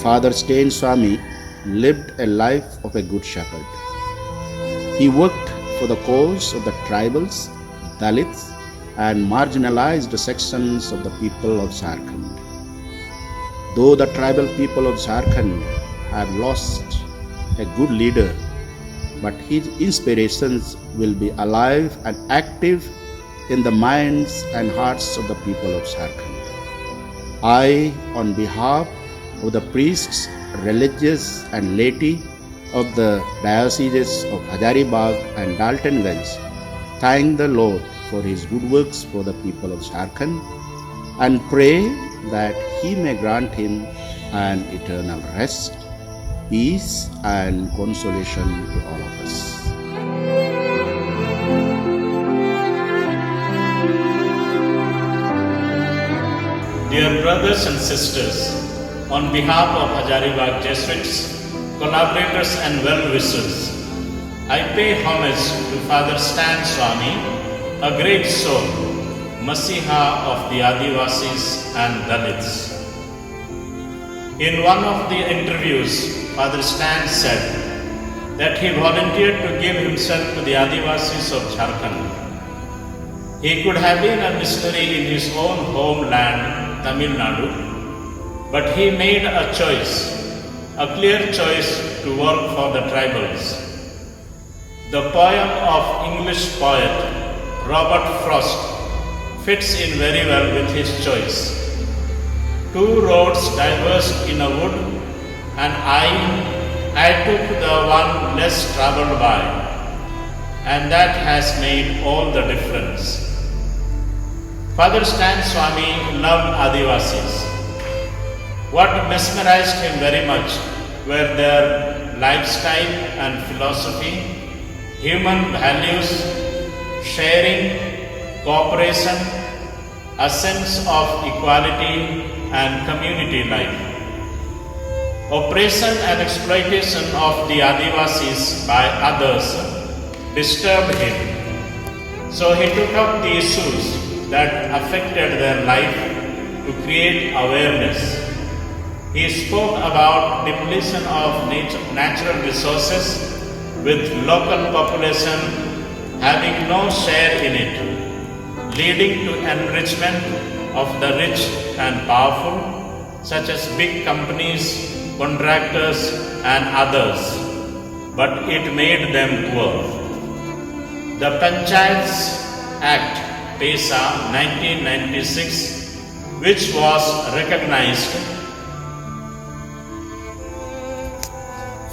Father Stain Swami lived a life of a good shepherd. He worked for the cause of the tribals, Dalits, and marginalized sections of the people of Jharkhand. Though the tribal people of Jharkhand have lost a good leader, but his inspirations will be alive and active in the minds and hearts of the people of Jharkhand. I, on behalf of the priests, religious and laity of the dioceses of Hazaribagh and Daltonganj, thank the Lord for his good works for the people of Jharkhand and pray that he may grant him an eternal rest, peace and consolation to all of us. Dear brothers and sisters, on behalf of Hazaribagh Jesuits, collaborators and well-wishers, I pay homage to Father Stan Swami, a great soul, Masiha of the Adivasis and Dalits. In one of the interviews, Father Stan said that he volunteered to give himself to the Adivasis of Jharkhand. He could have been a missionary in his own homeland, Tamil Nadu, but he made a choice, a clear choice to work for the tribals. The poem of English poet Robert Frost fits in very well with his choice. Two roads diverged in a wood, and I took the one less traveled by, and that has made all the difference. Father Stan Swami loved Adivasis. What mesmerized him very much were their lifestyle and philosophy, human values, sharing, cooperation, a sense of equality and community life. Oppression and exploitation of the Adivasis by others disturbed him. So he took up the issues that affected their life to create awareness. He spoke about depletion of natural resources with local population having no share in it, leading to enrichment of the rich and powerful, such as big companies, contractors and others, but it made them poor. The Panchayats Act, PESA 1996, which was recognized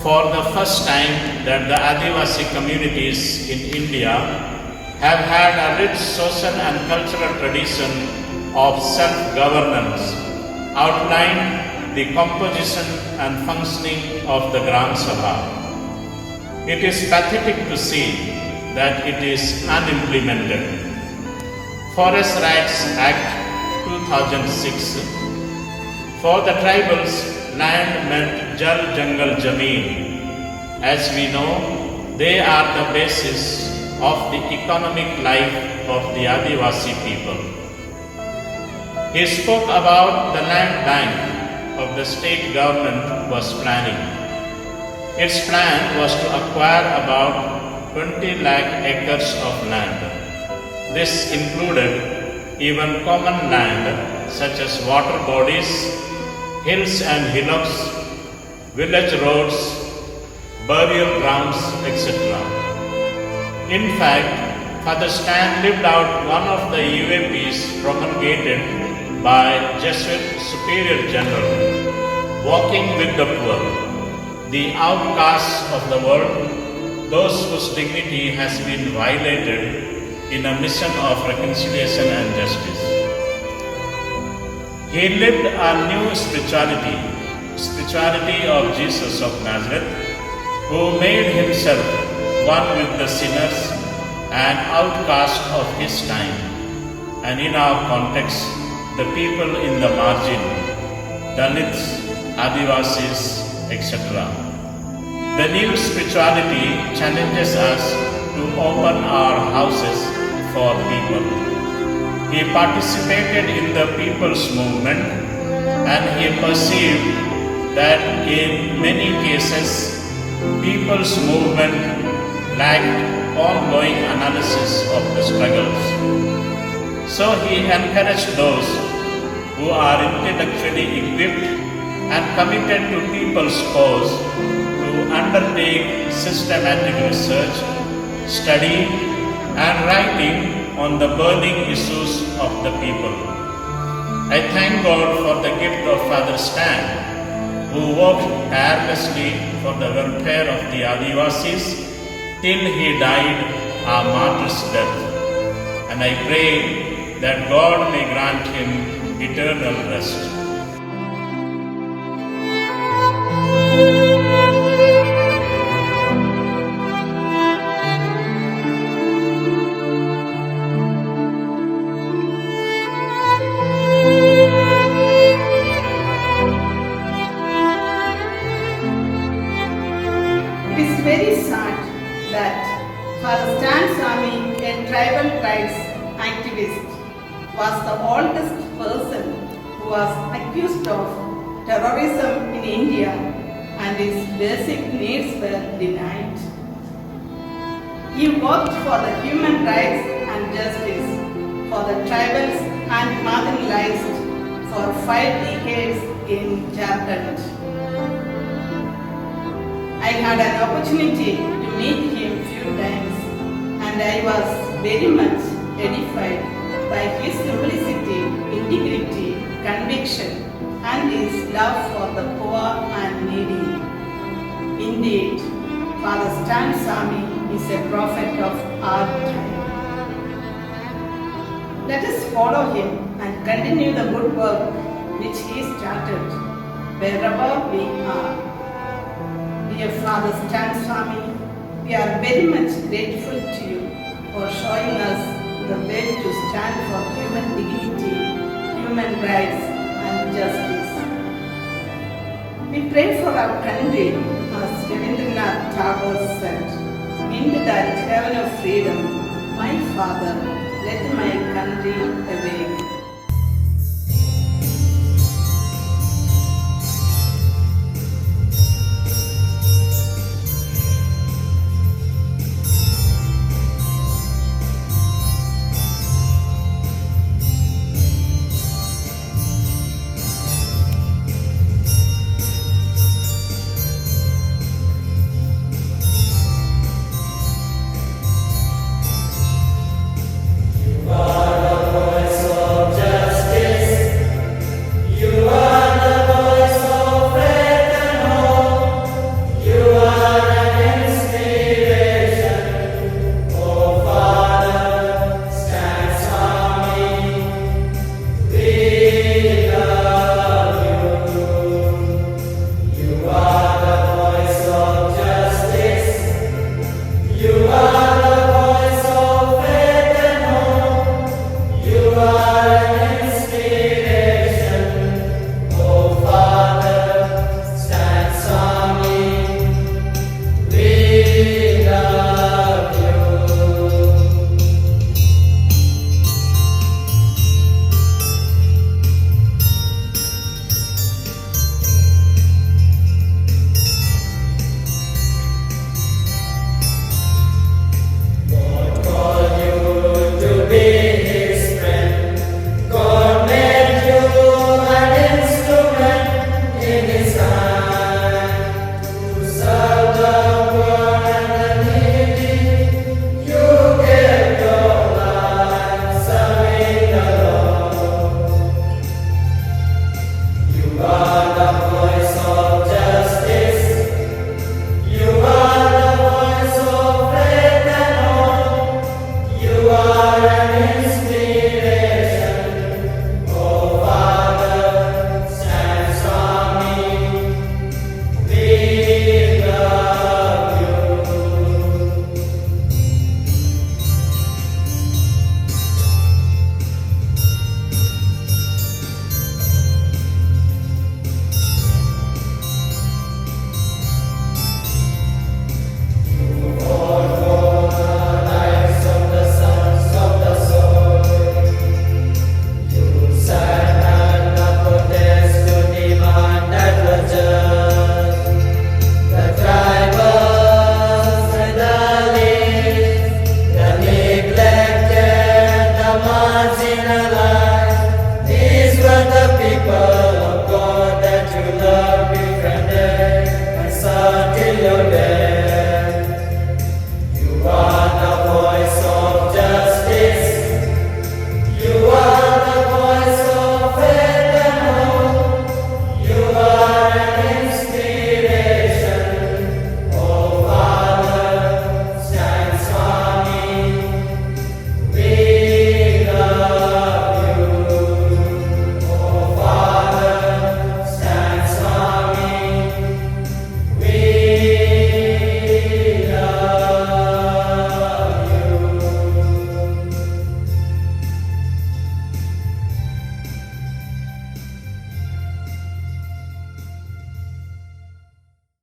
for the first time that the Adivasi communities in India have had a rich social and cultural tradition of self-governance, outlined the composition and functioning of the Gram Sabha. It is pathetic to see that it is unimplemented. Forest Rights Act 2006. For the tribals, land meant Jal Jangal Jameen. As we know, they are the basis of the economic life of the Adivasi people. He spoke about the land bank of the state government was planning. Its plan was to acquire about 20 lakh acres of land. This included even common land such as water bodies, hills and hillocks, village roads, burial grounds, etc. In fact, Father Stan lived out one of the UAPs promulgated by Jesuit Superior General, walking with the poor, the outcasts of the world, those whose dignity has been violated, in a mission of reconciliation and justice. He lived a new spirituality of Jesus of Nazareth, who made himself one with the sinners and outcast of his time, and in our context, the people in the margin, Dalits, Adivasis, etc. The new spirituality challenges us to open our houses for people. He participated in the people's movement and he perceived that in many cases people's movement lacked ongoing analysis of the struggles. So he encouraged those who are intellectually equipped and committed to people's cause to undertake systematic research, study, and writing on the burning issues of the people. I thank God for the gift of Father Stan, who worked tirelessly for the welfare of the Adivasis till he died a martyr's death. And I pray that God may grant him eternal rest. It is very sad that Father Stan Swami, a tribal rights activist, was the oldest person who was accused of terrorism in India and his basic needs were denied. He worked for the human rights and justice for the tribals and marginalized for 5 decades in Jharkhand. I had an opportunity to meet him few times and I was very much edified by his simplicity, integrity, conviction and his love for the poor and needy. Indeed, Father Stan Swami is a prophet of our time. Let us follow him and continue the good work which he started wherever we are. Dear Father Stan Swami, we are very much grateful to you for showing us the way to stand for human dignity, human rights and justice. We pray for our country, as Rabindranath Tagore said, into that heaven of freedom, my Father, let my country awake.